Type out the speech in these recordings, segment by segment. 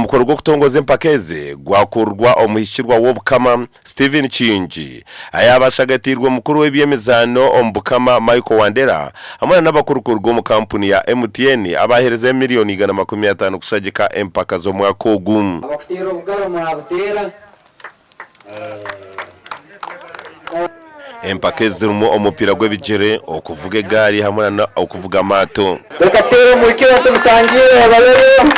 omukoro gwo kutongoza empakeze gwakurwa omuhishirwa w'obukama Steven Chinji ayabashagatirwa mukuru w'ebyemezano ombukama Michael Wandera hamwe n'abakurukurwa mu kampuni ya MTN abahereza miliyoni 150 kusagika empaka zo mwaka ogum abakutera obugaro mwabutera empakeze rumo omupira gw'ebigere okuvuga egari hamwe na okuvuga amato bekatera mukira tumutangire abalero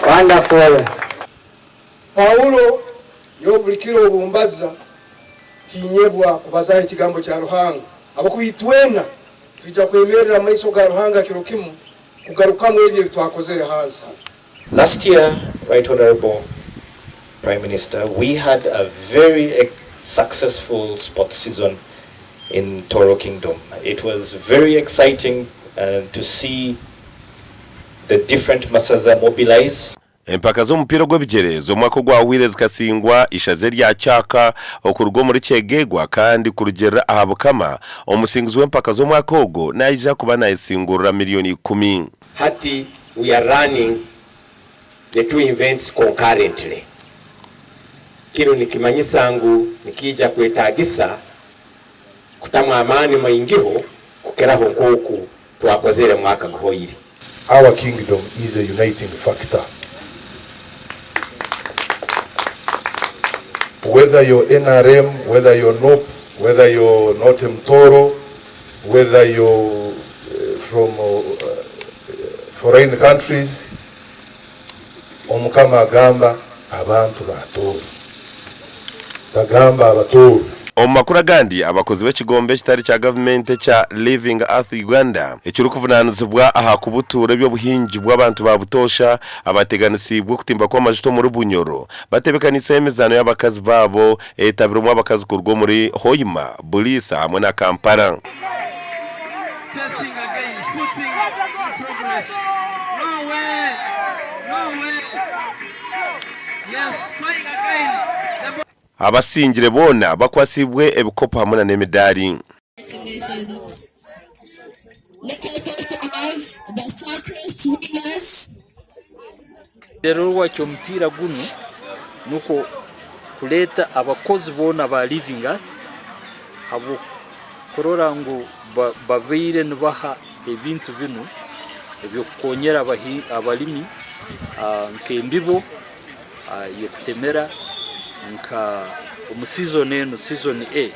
wonderful Paulo yobulikiro obumbaza tinyebwa kubazaho ikigambo cya Ruhanga abo kubitwena tujya kwemerera amaiso ga Ruhanga kirukimu kugarukamwe ibyo twakozere hansa. Last year, Right Honorable Prime Minister, we had a very successful sports season in Tooro Kingdom. It was very exciting to see the different masaza mobilize. Empaka zo mupira gw'ebigere zo mwaka gwawire zikasingwa ishaze rya cyaka okurwo muri Kyegegwa kandi kurugera ahabukama omusingizi w'empaka zo mwaka ogo naija kuba nayisingurira miliyoni 10. Hati we are running the two events concurrently. Kino nikimanyisangu nikija kwetagisa kutamu amani maingiho kukeraho nkoku twakozere mwaka guhoyiri. Our kingdom is a uniting factor. Whether you're NRM, whether you're NOP, whether you're not Tooro, whether you're from foreign countries, omukama agamba abantu batooro. Bagamba abatooro. Omakura gandi abakozi b'ekigombe kitari cya government cha Living Earth Uganda ekiri kuvunaanizibwa aha kubutura by'obuhingi bw'abantu babutosha abateganisibwe kutimba kwa majuto muri Bunyoro batebekanisa emizano y'abakazi babo etabirumwa abakazi kurwo muri Hoima Bulisa hamwe na Kampala. Abasingire bona bakwasibwe ebikopo hamwe n'emidali. Rero wacyo mpira guno nuko kuleta abakozi bona ba Living Earth abo korora ngo babire nubaha ebintu bino ebyo konyera abalimi nkembibo yokutemera nka season A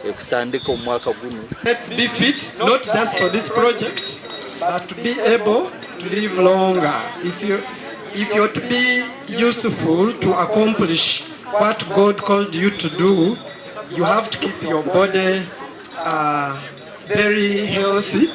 ekutandika omwaka guno. Let's be fit not just for this project but to be able to live longer. If you're to be useful to accomplish what God called you to do, you have to keep your body very healthy